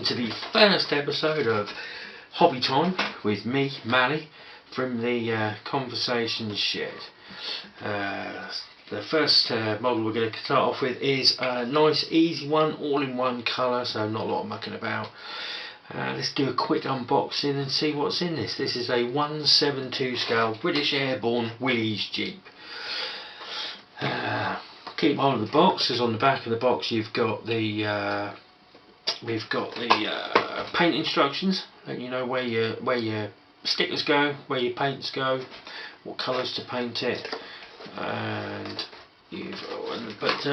welcome to the first episode of Hobby Time with me, Maly, from the Conversation Shed. The first model we're going to start off with is a nice easy one, all in one colour, so not a lot of mucking about. Let's do a quick unboxing and see what's in this. This is a 1/7/2 scale British Airborne Willys Jeep. Keep hold of the box, because on the back of the box you've got the paint instructions, let you know where your stickers go, where your paints go, what colours to paint it, and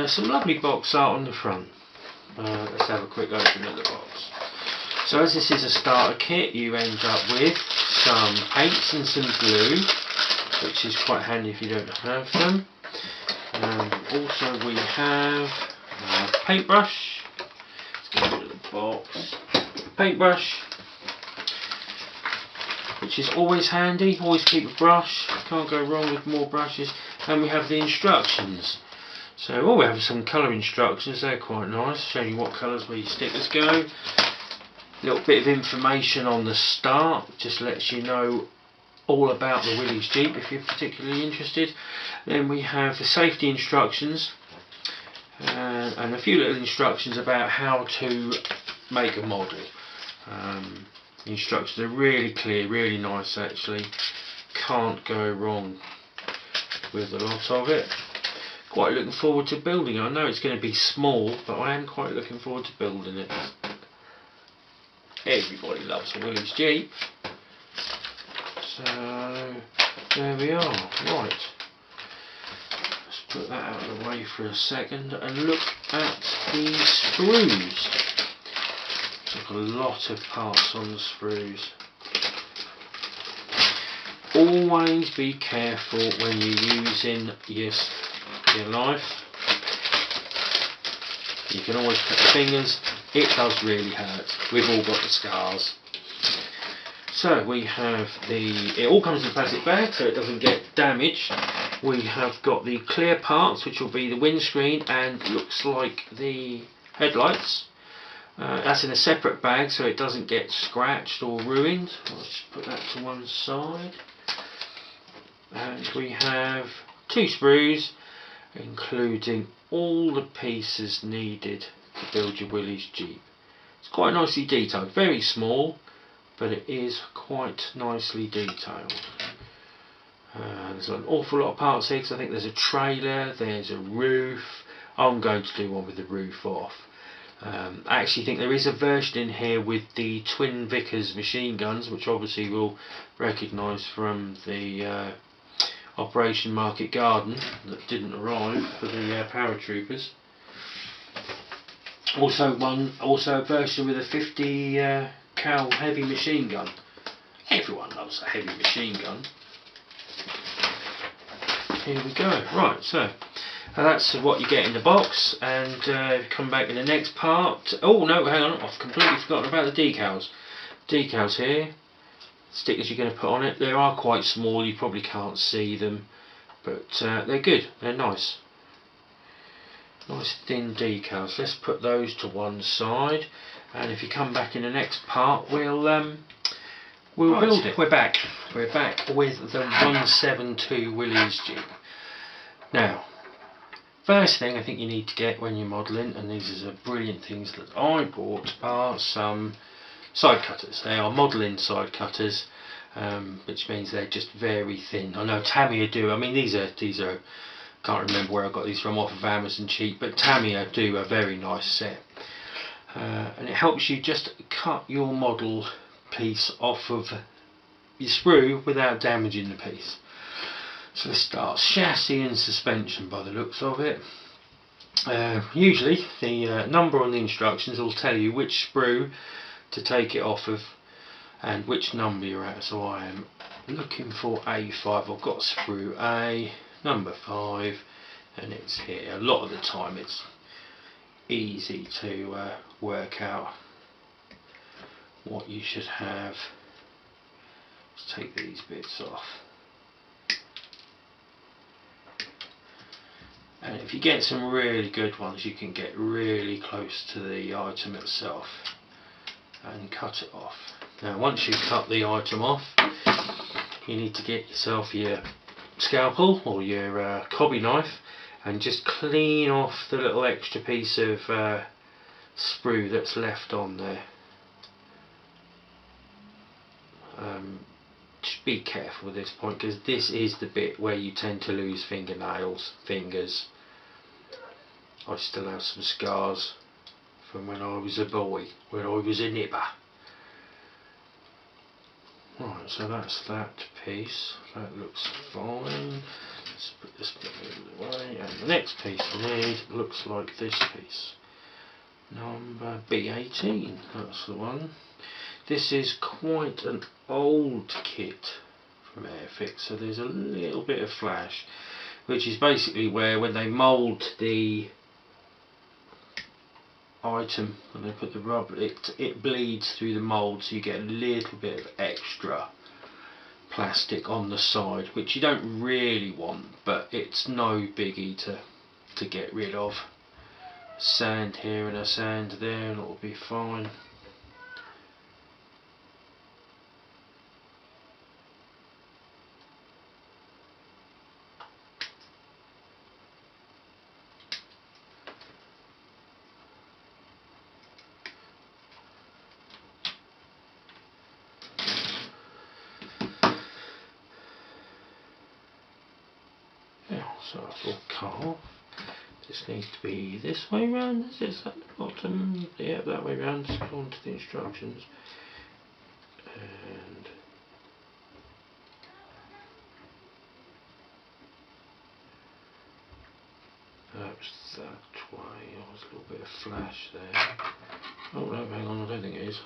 some lovely box art on the front. Let's have a quick open at the box. So as this is a starter kit, you end up with some paints and some glue, which is quite handy if you don't have them. Also we have a paintbrush. Let's get rid of the box. Paintbrush, which is always handy. Always keep a brush. Can't go wrong with more brushes. And we have the instructions. So we have some colour instructions. They're quite nice. Show you what colours where your stickers go. A little bit of information on the start. Just lets you know all about the Willys Jeep if you're particularly interested. Then we have the safety instructions and a few little instructions about how to make a model. The instructions are really clear, really nice actually. Can't go wrong with a lot of it. Quite looking forward to building it. I know it's going to be small, but I am quite looking forward to building it. Everybody loves a Willys Jeep. So there we are. Right, let's put that out of the way for a second and look at the screws. There's a lot of parts on the screws. Always be careful when you're using your knife. You can always cut your fingers. It does really hurt. We've all got the scars. So we have it all comes in a plastic bag so it doesn't get damaged. We have got the clear parts, which will be the windscreen and looks like the headlights. That's in a separate bag so it doesn't get scratched or ruined. Let's just put that to one side. And we have 2 sprues, including all the pieces needed to build your Willys Jeep. It's quite nicely detailed, very small, but it is quite nicely detailed. There's an awful lot of parts here because I think there's a trailer, there's a roof. I'm going to do one with the roof off. I actually think there is a version in here with the twin Vickers machine guns, which obviously we'll recognise from the Operation Market Garden that didn't arrive for the paratroopers. Also a version with a 50 cal heavy machine gun. Everyone loves a heavy machine gun. Here we go. Right, so that's what you get in the box, and come back in the next part. Oh no, hang on, I've completely forgotten about the decals. Decals here, stickers you're going to put on it. They are quite small, you probably can't see them, but they're good, they're nice. Nice thin decals. Let's put those to one side, and if you come back in the next part, we'll build it. We're back with the 1/7/2 Willys Jeep. Now, first thing I think you need to get when you're modelling, and these are brilliant things that I bought, are some side cutters. They are modelling side cutters, which means they're just very thin. I know Tamiya do. I mean, these are. Can't remember where I got these from, off of Amazon cheap, but Tamiya do a very nice set. And it helps you just cut your model piece off of your sprue without damaging the piece. So let's start chassis and suspension by the looks of it. Usually the number on the instructions will tell you which sprue to take it off of and which number you're at. So I am looking for A5. I've got sprue A, number 5, and it's here. A lot of the time it's easy to work out what you should have. Let's take these bits off. And if you get some really good ones, you can get really close to the item itself. and cut it off. Now once you cut the item off, you need to get yourself your scalpel or your cobby knife and just clean off the little extra piece of sprue that's left on there. Just be careful at this point, because this is the bit where you tend to lose fingers. I still have some scars from when I was a boy, when I was a nipper. Right, so that's that piece. That looks fine. Let's put this bit out of the way. And the next piece we need looks like this piece. Number B18, that's the one. This is quite an old kit from Airfix, so there's a little bit of flash, which is basically where when they mould the item, when they put the rubber, it bleeds through the mould, so you get a little bit of extra plastic on the side, which you don't really want, but it's no biggie to get rid of. Sand here and a sand there and it'll be fine. So it's all cut off. This needs to be this way round, is this at the bottom? Yeah, that way round, just go on to the instructions. And that's that way. Oh, there's a little bit of flash there. Oh no, hang on, I don't think it is.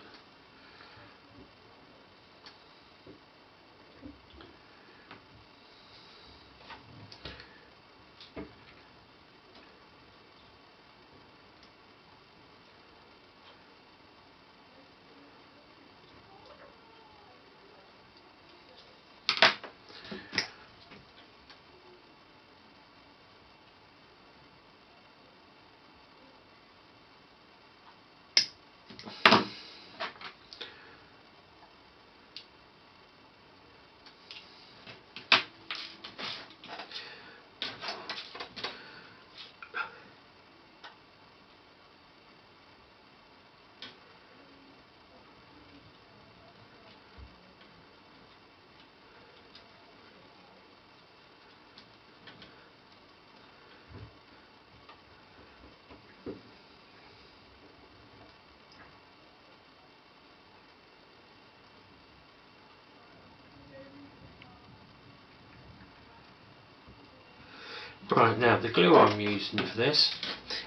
Right, now the glue I'm using for this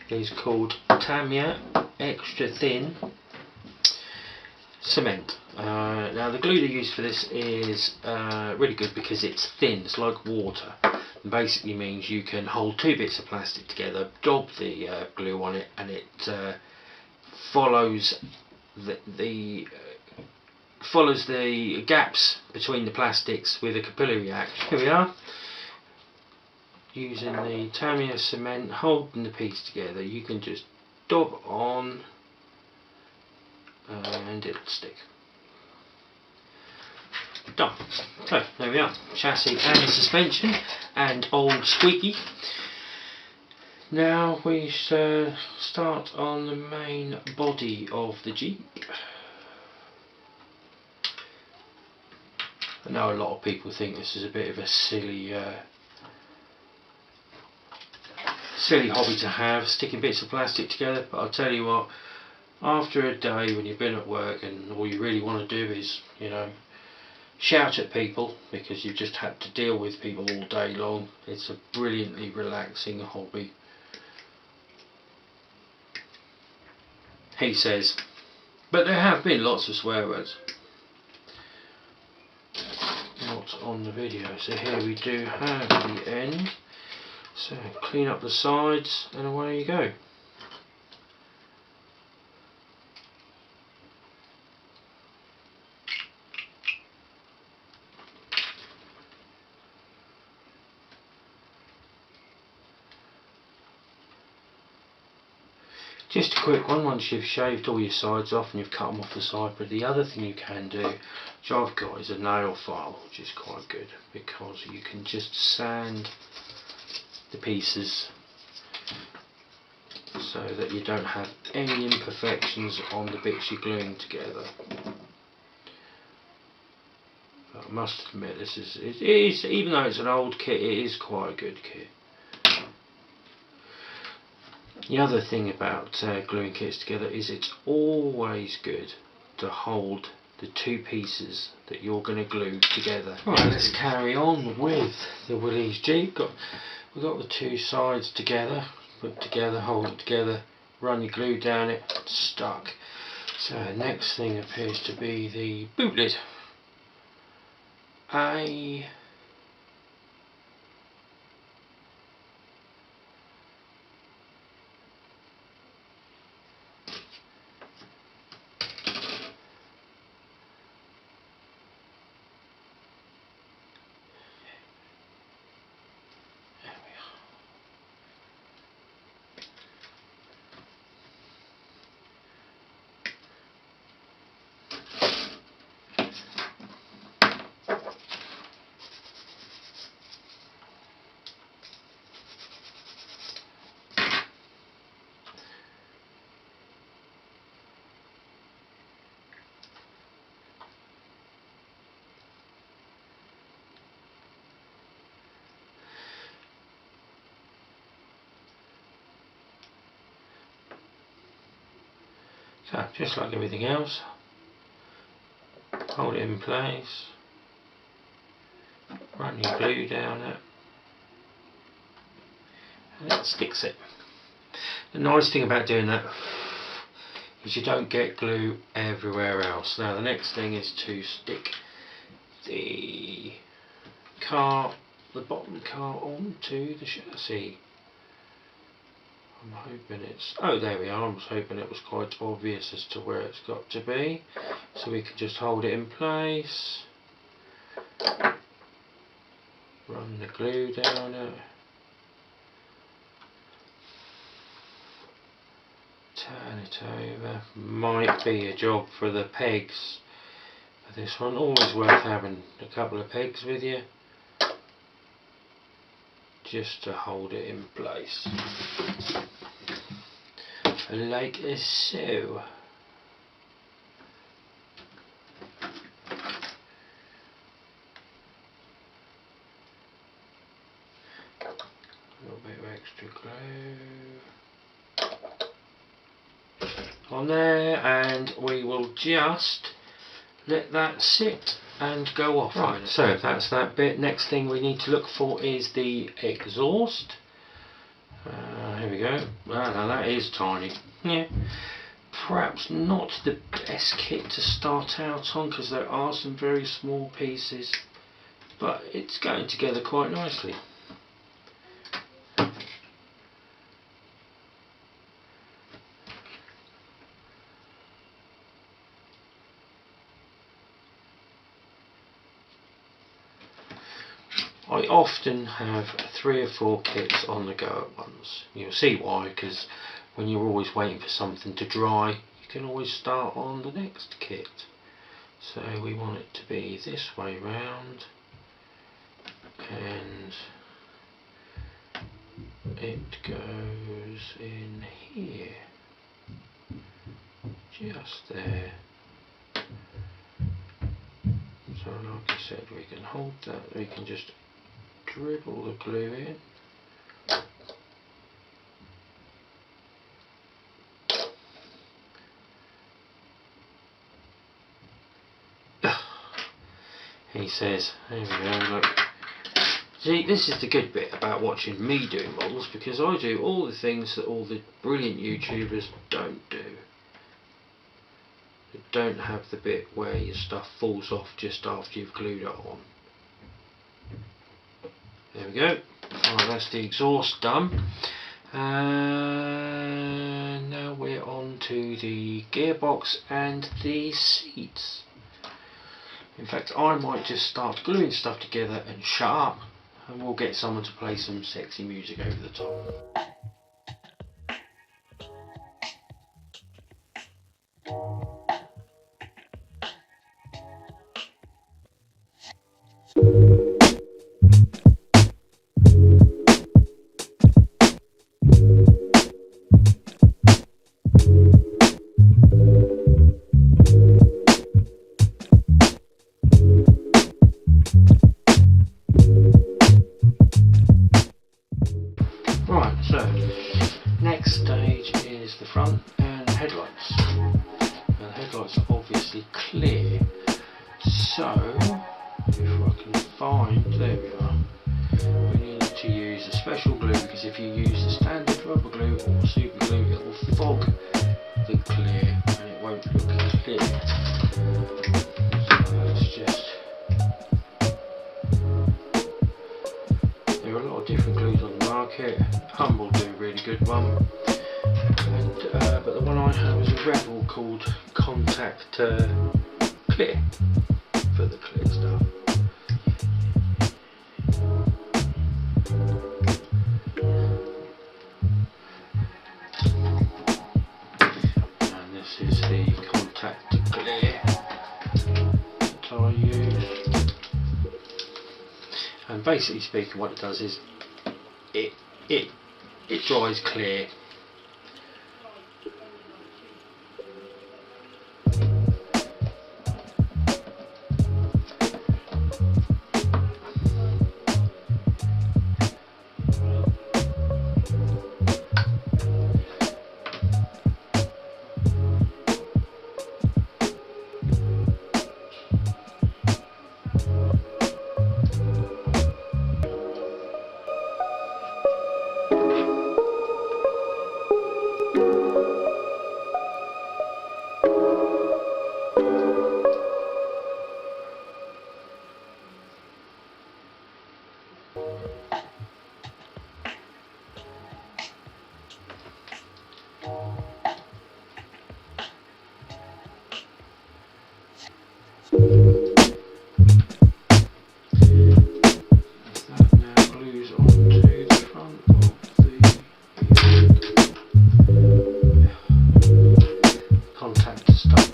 is called Tamiya Extra Thin Cement. Now the glue they use for this is really good because it's thin, it's like water. It basically means you can hold two bits of plastic together, daub the glue on it, and it follows follows the gaps between the plastics with a capillary action. Here we are. Using the Tamiya cement, holding the piece together, you can just daub on and it'll stick. Done. So there we are, chassis and suspension and old squeaky. Now we start on the main body of the Jeep. I know a lot of people think this is a bit of a silly hobby to have, sticking bits of plastic together, but I'll tell you what, after a day when you've been at work and all you really want to do is, you know, shout at people because you've just had to deal with people all day long, it's a brilliantly relaxing hobby. He says, but there have been lots of swear words. Not on the video, so here we do have the end. So clean up the sides and away you go. Just a quick one, once you've shaved all your sides off and you've cut them off the side, but the other thing you can do, which I've got, is a nail file, which is quite good because you can just sand the pieces so that you don't have any imperfections on the bits you're gluing together. But I must admit, it is, even though it's an old kit, it is quite a good kit. The other thing about gluing kits together is it's always good to hold the two pieces that you're going to glue together. Right, let's carry on with the Willys Jeep. We've got the two sides together, put together, hold it together, run your glue down it, stuck. So next thing appears to be the boot lid. So, just like everything else, hold it in place, run your glue down it, and it sticks it. The nice thing about doing that is you don't get glue everywhere else. Now the next thing is to stick the bottom car onto the chassis. I'm hoping it's, oh there we are, I was hoping it was quite obvious as to where it's got to be, so we can just hold it in place, run the glue down it, turn it over. Might be a job for the pegs for this one, always worth having a couple of pegs with you just to hold it in place. Like so. A little bit of extra glue on there, and we will just let that sit and go off. Right, so that's that bit. Next thing we need to look for is the exhaust. Here we go. Well, now that is tiny. Yeah, perhaps not the best kit to start out on because there are some very small pieces, but it's going together quite nicely. I often have 3 or 4 kits on the go at once. You'll see why, because when you're always waiting for something to dry, you can always start on the next kit. So we want it to be this way round, and it goes in here, just there. So like I said, we can hold that, we can just dribble the glue in. He says, there we go, look. See, this is the good bit about watching me doing models, because I do all the things that all the brilliant YouTubers don't do. They don't have the bit where your stuff falls off just after you've glued it on. There we go. Right, that's the exhaust done. Now we're on to the gearbox and the seats. In fact, I might just start gluing stuff together and shut up, and we'll get someone to play some sexy music over the top. Right, so next stage is the front and headlights. Now the headlights are obviously clear, so if I can find, there we are, we need to use a special glue, because if you use the standard rubber glue or super glue, it will fog the clear and it won't look clear. So let's just, there are a lot of different glues on the market. Humble do a really good one, and, but the one I have is a Rebel called Contact Clear for the clear stuff. And this is the Contact Clear that I use. And basically speaking, what it does is it dries clear.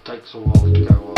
Takes a while to go off.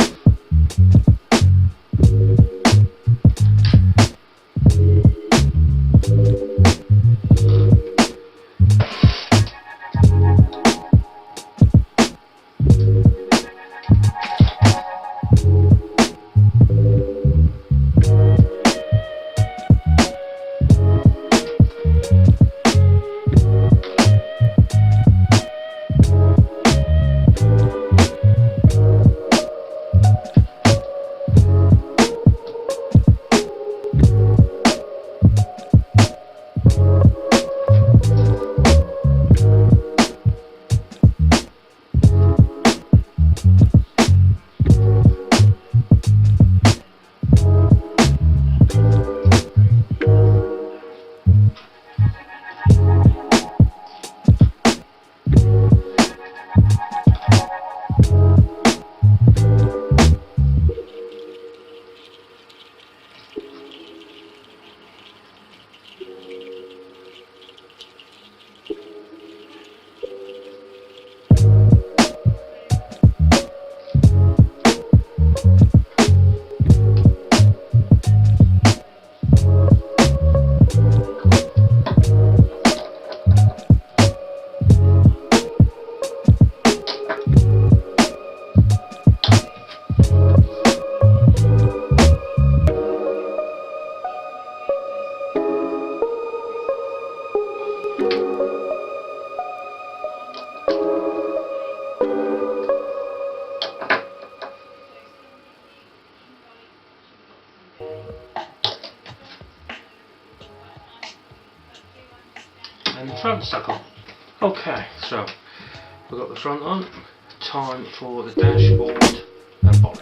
And the front stuck on. Okay, so we've got the front on. Time for the dashboard and bonnet.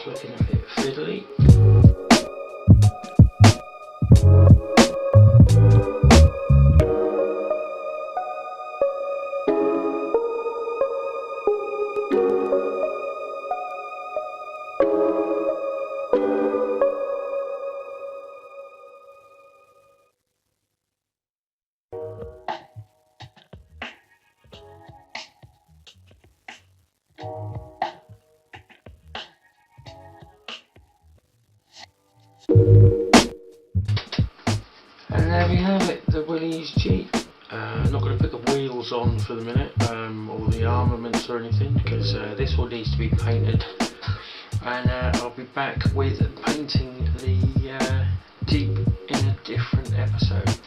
Looking a bit fiddly. And there we have it, the Willys Jeep. Not going to put the wheels on for the minute, or the armaments or anything, because this one needs to be painted. And I'll be back with painting the Jeep in a different episode.